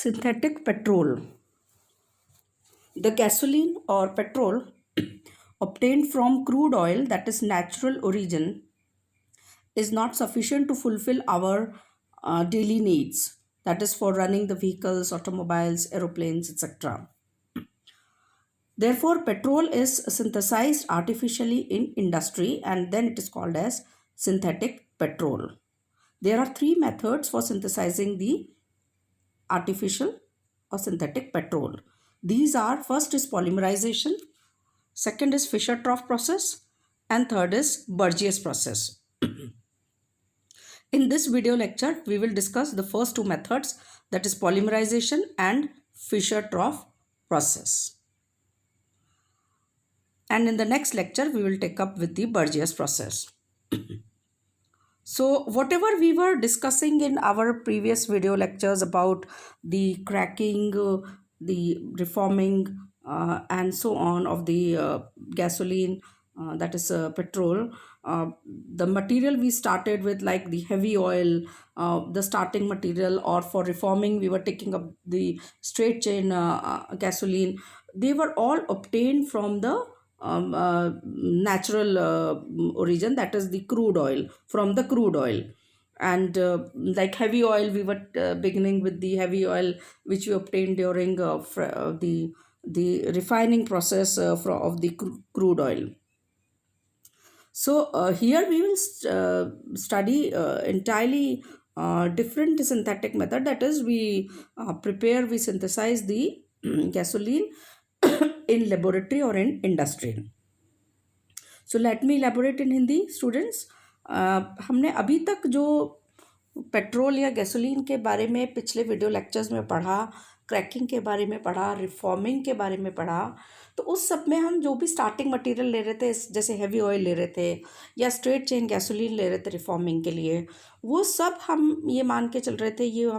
Synthetic petrol. The gasoline or petrol obtained from crude oil, that is natural origin, is not sufficient to fulfill our daily needs, that is for running the vehicles, automobiles, aeroplanes, etc. Therefore, petrol is synthesized artificially in industry and then it is called as synthetic petrol. There are three methods for synthesizing the artificial or synthetic petrol. These are: first is polymerization, second is Fischer-Tropsch process, and third is Burgess process. In this video lecture, we will discuss the first two methods, that is polymerization and Fischer-Tropsch process. And in the next lecture, we will take up with the Burgess process. So whatever we were discussing in our previous video lectures about the cracking, the reforming and so on of the gasoline, that is petrol, the material we started with, like the heavy oil, the starting material, or for reforming we were taking up the straight chain gasoline. They were all obtained from the natural origin, that is the crude oil, from the crude oil. And like heavy oil, we were beginning with the heavy oil which we obtained during the refining process of the crude oil. So here we will study entirely different synthetic method, that is we synthesize the gasoline in laboratory or in industry. So let me elaborate in Hindi, students. हमने अभी तक जो petrol या gasoline के बारे में पिछले video lectures में पढ़ा, क्रैकिंग के बारे में पढ़ा, रिफॉर्मिंग के बारे में पढ़ा, तो उस सब में हम जो भी स्टार्टिंग मटेरियल ले रहे थे, जैसे हेवी ऑयल ले रहे थे या स्ट्रेट चेन गैसोलीन ले रहे थे रिफॉर्मिंग के लिए, वो सब हम ये मान के चल रहे थे ये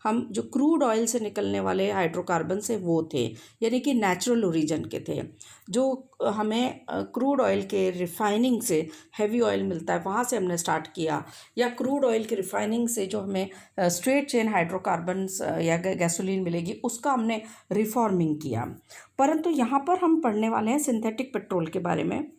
हम जो क्रूड ऑयल से निकलने वाले हाइड्रोकार्बन से वो थे, यानी कि नेचुरल ओरिजिन के थे। जो हमें क्रूड ऑयल के रिफाइनिंग से हेवी ऑयल मिलता है, वहाँ से हमने स्टार्ट किया, या क्रूड ऑयल के रिफाइनिंग से जो हमें स्ट्रेट चेन हाइड्रोकार्बन्स या गैसोलीन मिलेगी, उसका हमने रिफॉर्मिंग किया। परंतु यहाँ पर हम पढ़ने वाले हैं सिंथेटिक पेट्रोल के बारे में,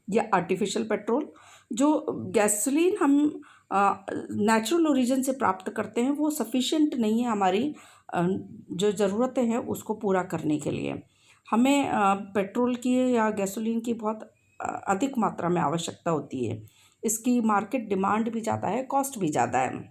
या आर्टिफिशियल पेट्रोल। जो गैसोलीन हम नेचुरल ओरिजिन से प्राप्त करते हैं वो सफिशिएंट नहीं है हमारी जो ज़रूरतें हैं उसको पूरा करने के लिए। हमें पेट्रोल की या गैसोलीन की बहुत अधिक मात्रा में आवश्यकता होती है। इसकी मार्केट डिमांड भी ज़्यादा है, कॉस्ट भी ज़्यादा है।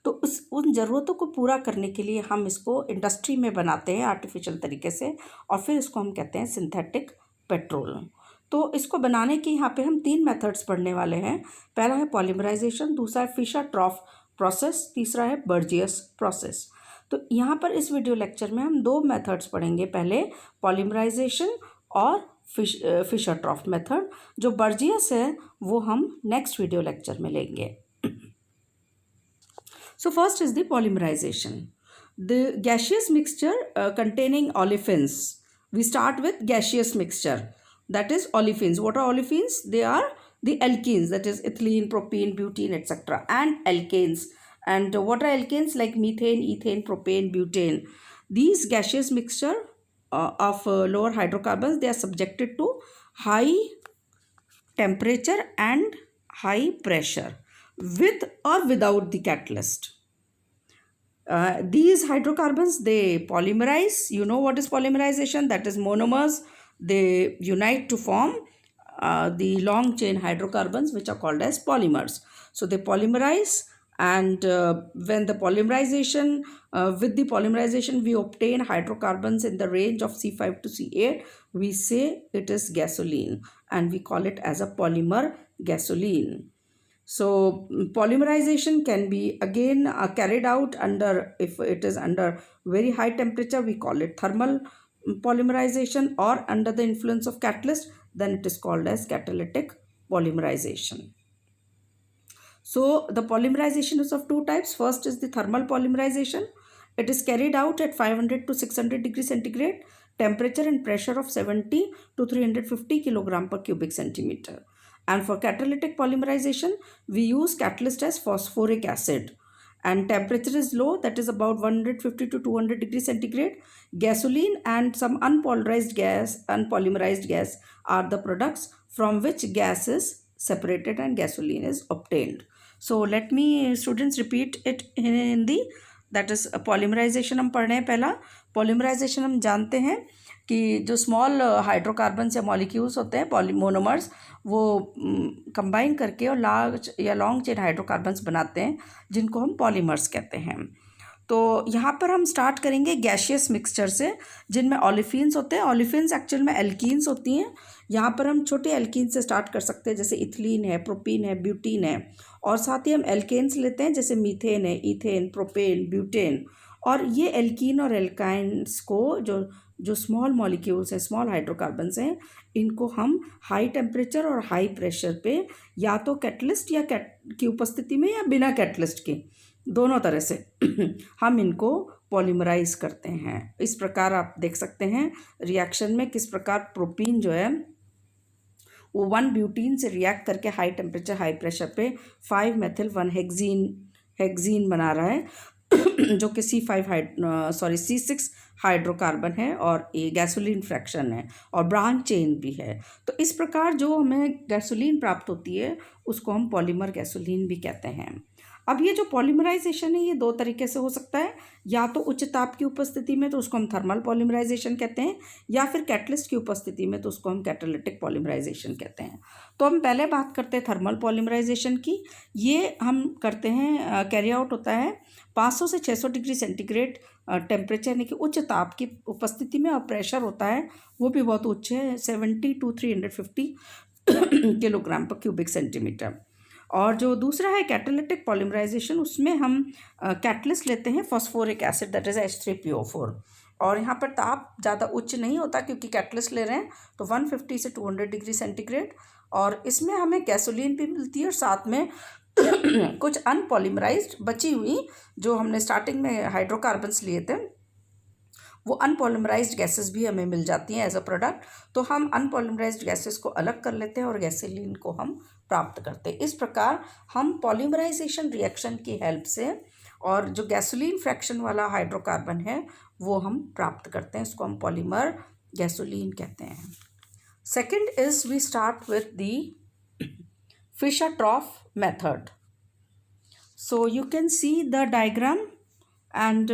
तो उन ज़रूरतों को पूरा करने के लिए हम इसको इंडस्ट्री में बनाते हैं आर्टिफिशियल तरीके से, और फिर इसको हम कहते हैं सिंथेटिक पेट्रोल। तो इसको बनाने के यहाँ पे हम तीन मेथड्स पढ़ने वाले हैं। पहला है पॉलीमराइजेशन, दूसरा है फिशर-ट्रॉफ प्रोसेस, तीसरा है बर्जियस प्रोसेस। तो यहाँ पर इस वीडियो लेक्चर में हम दो मेथड्स पढ़ेंगे, पहले पॉलीमराइजेशन और फिशर-ट्रॉफ मेथड। जो बर्जियस है वो हम नेक्स्ट वीडियो लेक्चर में लेंगे। So first is the polymerization. The gaseous mixture containing olefins. We start with gaseous mixture, that is olefins. What are olefins? They are the alkenes, that is ethylene, propene, butene, etc. and alkanes. And what are alkanes? Like methane, ethane, propane, butane. These gaseous mixture of lower hydrocarbons, they are subjected to high temperature and high pressure, with or without the catalyst. These hydrocarbons, they polymerize. You know what is polymerization? That is monomers. They unite to form the long chain hydrocarbons, which are called as polymers. So they polymerize, and when the polymerization, with the polymerization we obtain hydrocarbons in the range of C5 to C8, we say it is gasoline, and we call it as a polymer gasoline. So polymerization can be again carried out under, if it is under very high temperature, we call it thermal polymerization, or under the influence of catalyst, then it is called as catalytic polymerization. So the polymerization is of two types. First is the thermal polymerization. It is carried out at 500 to 600 degrees centigrade, temperature and pressure of 70 to 350 kilogram per cubic centimeter. And for catalytic polymerization, we use catalyst as phosphoric acid. and temperature is low, that is about 150 to 200 degrees centigrade. Gasoline and some unpolymerized gas are the products from which gas is separated and gasoline is obtained. So let me students repeat it in Hindi. That is polymerisation हम पढ़ रहे हैं. पहला polymerisation हम जानते हैं कि जो स्मॉल हाइड्रोकार्बन्स या मॉलिक्यूल्स होते हैं मोनोमर्स, वो कंबाइन करके और लार्ज या लॉन्ग चेन हाइड्रोकार्बन्स बनाते हैं जिनको हम पॉलीमर्स कहते हैं. तो यहाँ पर हम स्टार्ट करेंगे गैशियस मिक्सचर से, जिनमें ओलिफिन्स होते हैं. ओलिफिन्स एक्चुअल में एल्कीन्स होती हैं. यहाँ पर हम छोटे एल्कीन से स्टार्ट कर सकते हैं, जैसे इथिलीन है, प्रोपीन है, ब्यूटीन है. और साथ ही हम एल्केन्स लेते हैं, जैसे मीथेन है, इथेन, प्रोपेन, ब्यूटेन. और ये एल्कीन और एल्काइंस को जो स्मॉल मॉलिक्यूल्स हैं, स्मॉल हाइड्रोकार्बन्स हैं, इनको हम हाई टेम्परेचर और हाई प्रेशर पे या तो कैटलिस्ट या की उपस्थिति में या बिना कैटलिस्ट के, दोनों तरह से हम इनको पॉलीमराइज करते हैं. इस प्रकार आप देख सकते हैं रिएक्शन में किस प्रकार प्रोपीन जो है वो 1 ब्यूटीन से रिएक्ट करके हाई टेम्परेचर हाई प्रेशर पे 5 मेथिल 1 हेक्जीन बना रहा है जो कि C6 हाइड्रोकार्बन है और ये गैसोलीन फ्रैक्शन है और ब्रांच चेन भी है. तो इस प्रकार जो हमें गैसोलीन प्राप्त होती है उसको हम पॉलीमर गैसोलीन भी कहते हैं. अब ये जो पॉलीमराइजेशन है ये 2 तरीके से हो सकता है, या तो उच्च ताप की उपस्थिति में तो उसको हम थर्मल पॉलीमराइजेशन कहते हैं, या फिर कैटलिस्ट की उपस्थिति में तो उसको हम कैटालिटिक पॉलीमराइजेशन कहते हैं. तो हम पहले बात करते हैं थर्मल पॉलीमराइजेशन की. ये हम करते हैं, कैरी आउट होता है 500 से 600 डिग्री सेंटीग्रेड टेम्परेचर यानी कि उच्च ताप की उपस्थिति में, और प्रेशर होता है वो भी बहुत उच्च है, 70 to 350 किलोग्राम पर क्यूबिक सेंटीमीटर. और जो दूसरा है कैटालिटिक पॉलीमराइजेशन, उसमें हम कैटलिस्ट लेते हैं phosphoric acid, that is H3PO4. और यहाँ पर ताप ज़्यादा उच्च नहीं होता क्योंकि कैटलिस्ट ले रहे हैं, तो 150 से 200 डिग्री सेंटीग्रेड. और इसमें हमें गैसोलीन भी मिलती है और साथ में कुछ अनपॉलीमराइज्ड बची हुई जो हमने स्टार्टिंग में हाइड्रोकार्बन्स लिए थे, वो अनपॉलीमराइज्ड गैसेस भी हमें मिल जाती हैं एज अ प्रोडक्ट. तो हम अनपॉलीमराइज्ड गैसेस को अलग कर लेते हैं और गैसोलीन को हम प्राप्त करते हैं. इस प्रकार हम पॉलीमराइजेशन रिएक्शन की हेल्प से और जो गैसोलीन फ्रैक्शन वाला हाइड्रोकार्बन है वो हम प्राप्त करते हैं. इसको हम पॉलीमर गैसोलीन कहते हैं. Second is we start with the Fischer Tropsch method. So you can see the diagram, and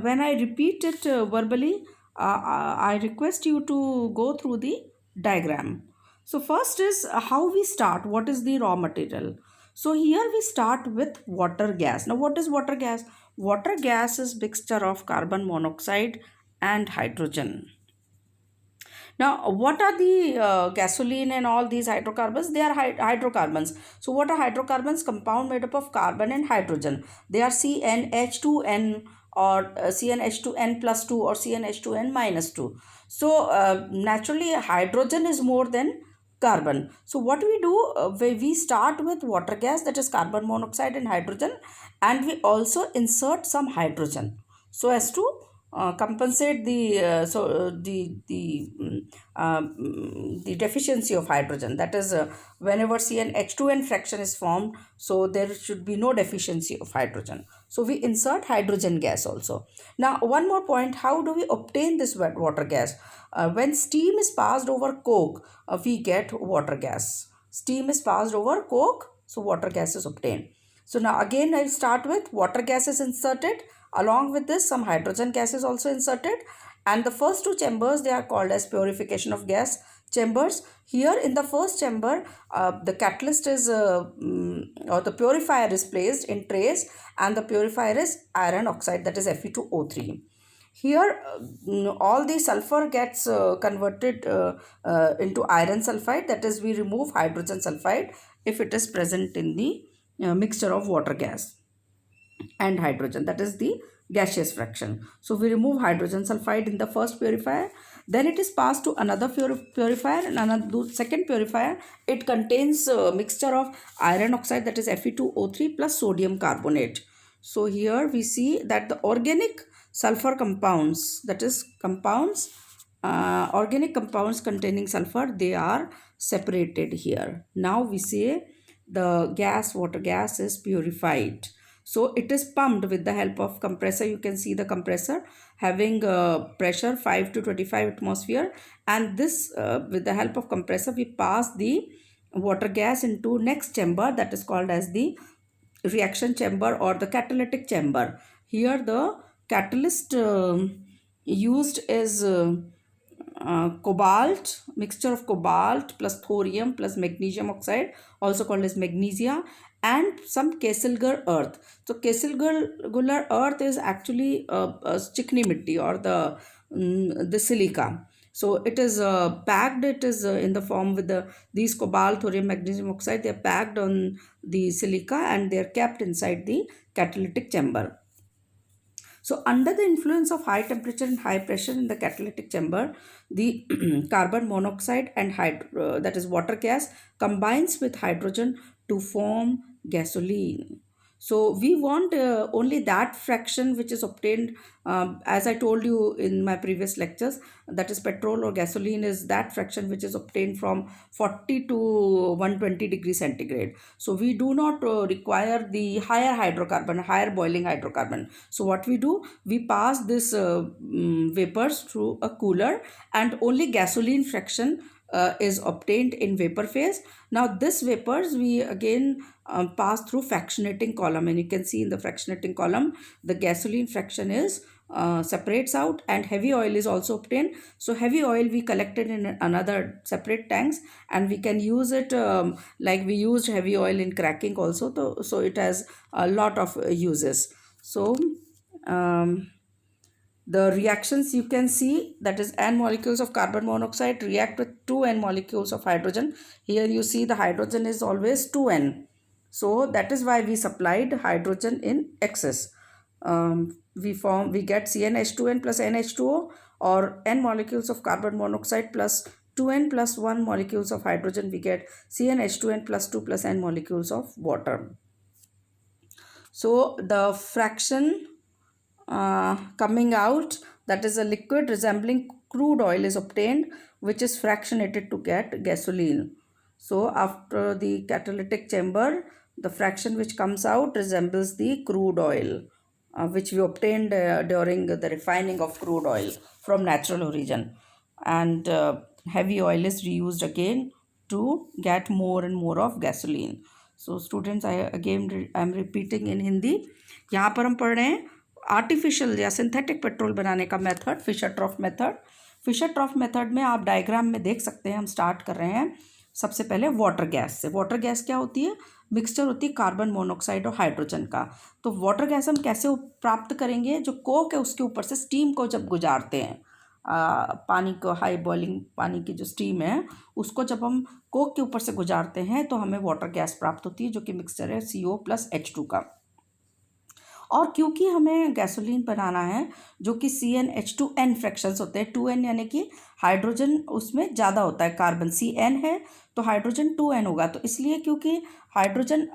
when I repeat it verbally, I request you to go through the diagram. So first is how we start. What is the raw material? So here we start with water gas. Now what is water gas? Water gas is mixture of carbon monoxide and hydrogen. Now, what are the gasoline and all these hydrocarbons? They are hydrocarbons. So, what are hydrocarbons? Compound made up of carbon and hydrogen. They are CnH2n or CnH2n plus 2 or CnH2n minus 2. So, naturally, hydrogen is more than carbon. So, what we do, we start with water gas, that is carbon monoxide and hydrogen, and we also insert some hydrogen so as to compensate the deficiency of hydrogen. That is, whenever CnH2n fraction is formed, so there should be no deficiency of hydrogen. So we insert hydrogen gas also. Now one more point, how do we obtain this wet water gas? When steam is passed over coke, we get water gas. Steam is passed over coke, so water gas is obtained. So now again I'll start with water gas is inserted. Along with this, some hydrogen gas is also inserted, and the first two chambers, they are called as purification of gas chambers. Here in the first chamber, the catalyst is or the purifier is placed in trays, and the purifier is iron oxide, that is Fe2O3. Here all the sulfur gets converted into iron sulfide, that is we remove hydrogen sulfide if it is present in the mixture of water gas and hydrogen, that is the gaseous fraction. So we remove hydrogen sulfide in the first purifier, then it is passed to another purifier, and another second purifier, it contains a mixture of iron oxide, that is Fe2O3 plus sodium carbonate. So here we see that the organic sulfur compounds, that is organic compounds containing sulfur, they are separated here. Now we say the water gas is purified. So it is pumped with the help of compressor. You can see the compressor having pressure 5 to 25 atmosphere, and this with the help of compressor we pass the water gas into next chamber, that is called as the reaction chamber or the catalytic chamber. Here the catalyst used is cobalt, mixture of cobalt plus thorium plus magnesium oxide, also called as magnesia, and some Kessel-Gur earth. So Kessel-Gur earth is actually a chikni mitti or the silica. So it is packed, it is in the form with these cobalt, thorium, magnesium oxide, they are packed on the silica and they are kept inside the catalytic chamber. So under the influence of high temperature and high pressure in the catalytic chamber, the carbon monoxide and that is water gas combines with hydrogen to form gasoline. So we want only that fraction which is obtained, as I told you in my previous lectures, that is petrol or gasoline is that fraction which is obtained from 40 to 120 degrees centigrade. So we do not require the higher hydrocarbon, higher boiling hydrocarbon. So what we do, we pass this vapors through a cooler and only gasoline fraction is obtained in vapor phase. Now this vapors we again pass through fractionating column, and you can see in the fractionating column the gasoline fraction is separates out and heavy oil is also obtained. So heavy oil we collected in another separate tanks and we can use it like we used heavy oil in cracking also. So it has a lot of uses. So the reactions you can see, that is N molecules of carbon monoxide react with 2 N molecules of hydrogen. Here you see the hydrogen is always 2N. So that is why we supplied hydrogen in excess. We get CnH2n plus NH2O, or N molecules of carbon monoxide plus 2N plus 1 molecules of hydrogen, we get CnH2n plus 2 plus N molecules of water. So the fraction coming out, that is a liquid resembling crude oil is obtained, which is fractionated to get gasoline. So after the catalytic chamber, the fraction which comes out resembles the crude oil which we obtained during the refining of crude oil from natural origin, and heavy oil is reused again to get more and more of gasoline. So students, I am repeating in Hindi. यहाँ पर हम पढ़ रहे हैं artificial या synthetic petrol बनाने का method, Fischer Tropsch method. Fischer Tropsch method में आप डायग्राम में देख सकते हैं, हम स्टार्ट कर रहे हैं सबसे पहले वाटर गैस से। वाटर गैस क्या होती है? मिक्सचर होती है कार्बन मोनोक्साइड और हाइड्रोजन का। तो वाटर गैस हम कैसे प्राप्त करेंगे? जो कोक है उसके ऊपर से स्टीम को जब गुजारते हैं, पानी को, हाई बॉइलिंग पानी की जो स्टीम है उसको जब हम कोक के ऊपर से गुजारते हैं तो हमें वाटर गैस प्राप्त होती है, जो कि मिक्सचर है CO प्लस H2 का। और क्योंकि हमें गैसोलीन बनाना है जो कि CnH2n फ्रैक्शंस होते हैं, 2n यानी कि हाइड्रोजन उसमें ज़्यादा होता है, कार्बन CN है तो हाइड्रोजन 2n होगा। तो इसलिए क्योंकि हाइड्रोजन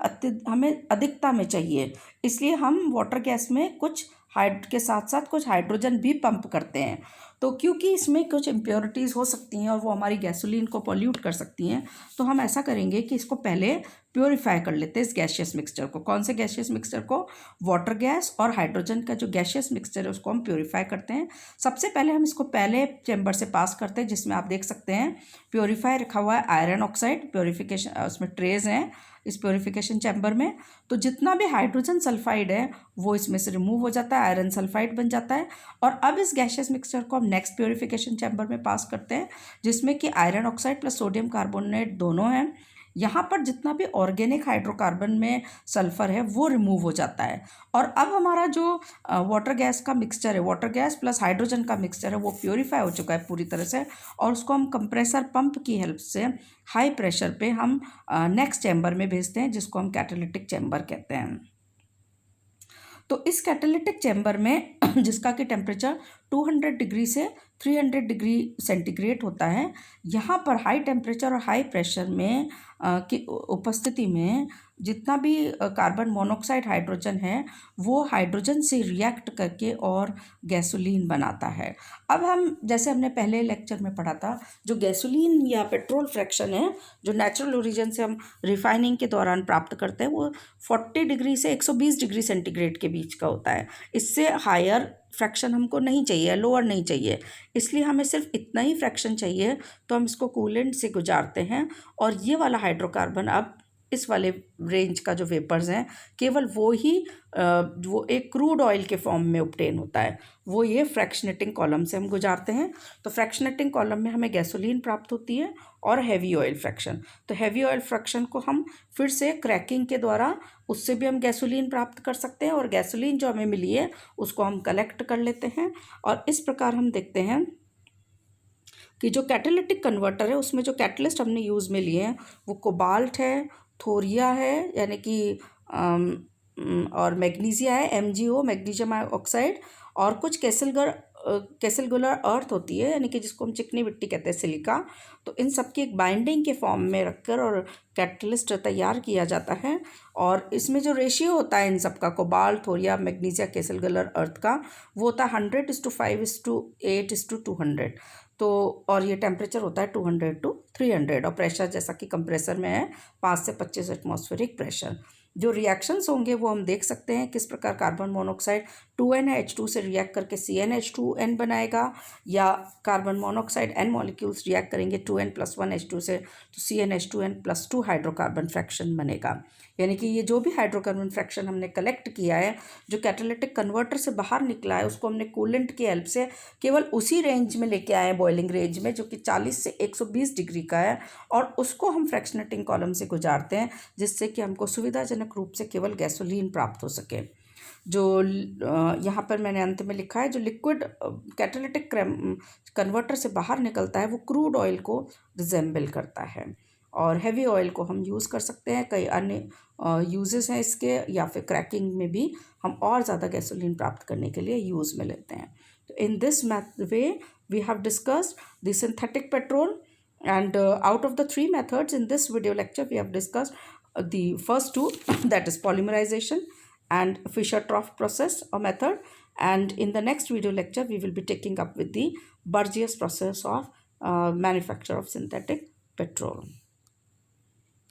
हमें अधिकता में चाहिए, इसलिए हम वाटर गैस में कुछ के साथ साथ कुछ हाइड्रोजन भी पंप करते हैं। तो क्योंकि इसमें कुछ इम्प्योरिटीज़ हो सकती हैं और वो हमारी गैसोलीन को पॉल्यूट कर सकती हैं, तो हम ऐसा करेंगे कि इसको पहले प्योरीफाई कर लेते हैं इस गैशियस मिक्सचर को। कौन से गैशियस मिक्सचर को? वाटर गैस और हाइड्रोजन का जो गैशियस मिक्सचर है उसको हम प्योरीफाई करते हैं। सबसे पहले हम इसको पहले चैम्बर से पास करते हैं, जिसमें आप देख सकते हैं प्योरीफाई रखा हुआ है, आयरन ऑक्साइड प्योरीफिकेशन, उसमें ट्रेज हैं इस प्योरीफिकेशन चैम्बर में। तो जितना भी हाइड्रोजन सल्फाइड है वो इसमें से रिमूव हो जाता है, आयरन सल्फाइड बन जाता है। और अब इस गैशियस मिक्सचर को हम नेक्स्ट प्योरीफिकेशन चैम्बर में पास करते हैं, जिसमें कि iron oxide plus sodium carbonate दोनों हैं। यहाँ पर जितना भी ऑर्गेनिक हाइड्रोकार्बन में सल्फ़र है वो रिमूव हो जाता है। और अब हमारा जो वाटर गैस का मिक्सचर है, वाटर गैस प्लस हाइड्रोजन का मिक्सचर है, वो प्योरीफाई हो चुका है पूरी तरह से, और उसको हम कंप्रेसर पंप की हेल्प से हाई प्रेशर पे हम नेक्स्ट चैम्बर में भेजते हैं, जिसको हम कैटालिटिक चैम्बर कहते हैं। तो इस कैटालिटिक चैम्बर में जिसका कि टेम्परेचर 200 डिग्री से 300 डिग्री सेंटीग्रेड होता है। यहाँ पर हाई टेम्परेचर और हाई प्रेशर में की उपस्थिति में जितना भी कार्बन मोनोऑक्साइड हाइड्रोजन है वो हाइड्रोजन से रिएक्ट करके और गैसोलीन बनाता है। अब हम जैसे हमने पहले लेक्चर में पढ़ा था, जो गैसोलीन या पेट्रोल फ्रैक्शन है जो नेचुरल ओरिजिन से हम रिफाइनिंग के दौरान प्राप्त करते हैं वो 40 डिग्री से 120 डिग्री सेंटीग्रेड के बीच का होता है। इससे हायर फ्रैक्शन हमको नहीं चाहिए, लोअर नहीं चाहिए, इसलिए हमें सिर्फ इतना ही फ्रैक्शन चाहिए। तो हम इसको कूलेंट से गुजारते हैं और ये वाला हाइड्रोकार्बन अब इस वाले रेंज का जो वेपर्स हैं केवल वो ही वो एक क्रूड ऑयल के फॉर्म में ऑब्टेन होता है, वो ये फ्रैक्शनेटिंग कॉलम से हम गुजारते हैं। तो फ्रैक्शनेटिंग कॉलम में हमें गैसोलीन प्राप्त होती है और हैवी ऑयल फ्रैक्शन। तो हैवी ऑयल फ्रैक्शन को हम फिर से क्रैकिंग के द्वारा उससे भी हम गैसोलीन प्राप्त कर सकते हैं और गैसोलीन जो हमें मिली है उसको हम कलेक्ट कर लेते हैं। और इस प्रकार हम देखते हैं कि जो कैटालिटिक कन्वर्टर है उसमें जो कैटलिस्ट हमने यूज़ में लिए हैं वो कोबाल्ट है, थोरिया है यानी कि और मैग्नीशिया है, MgO मैग्नीशियम ऑक्साइड, और कुछ कैसलगुलर अर्थ होती है यानी कि जिसको हम चिकनी मिट्टी कहते हैं, सिलिका। तो इन सब की एक बाइंडिंग के फॉर्म में रखकर और कैटलिस्ट तैयार किया जाता है। और इसमें जो रेशियो होता है इन सब का, कोबाल्ट, थोरिया, मैग्नीशिया, कैसलगुलर अर्थ का, वो होता है 100:5:8:200। तो और ये टेम्परेचर होता है 200 to 300 और प्रेशर जैसा कि कंप्रेसर में है 5 से 25 एटमॉस्फेरिक प्रेशर। जो रिएक्शंस होंगे वो हम देख सकते हैं किस प्रकार कार्बन मोनोऑक्साइड 2NH2 से रिएक्ट करके CnH2n बनाएगा, या carbon monoxide N molecules react करेंगे 2n+1H2 से तो CnH2n+2 हाइड्रोकार्बन फ्रैक्शन बनेगा। यानी कि ये जो भी हाइड्रोकार्बन फ्रैक्शन हमने कलेक्ट किया है जो कैटालिटिक कन्वर्टर से बाहर निकला है उसको हमने कूलेंट की हेल्प से केवल उसी रेंज में लेके आए हैं, बॉइलिंग रेंज में, जो कि 40 से 120 डिग्री का है, और उसको हम फ्रैक्शनेटिंग कॉलम से गुजारते हैं जिससे कि हमको सुविधाजनक रूप से केवल गैसोलीन प्राप्त हो सके। जो यहाँ पर मैंने अंत में लिखा है, जो लिक्विड कैटालिटिक कन्वर्टर से बाहर निकलता है वो क्रूड ऑयल को रिजेंबल करता है। और हैवी ऑयल को हम यूज़ कर सकते हैं, कई अन्य यूजेस हैं इसके, या फिर क्रैकिंग में भी हम और ज़्यादा गैसोलीन प्राप्त करने के लिए यूज़ में लेते हैं। तो in this way we have discussed the synthetic petrol, and out of the three methods in this video lecture we have discussed the first two that is polymerization and Fischer-Tropsch process or method, and in the next video lecture we will be taking up with the Burgess process of manufacture of synthetic petrol.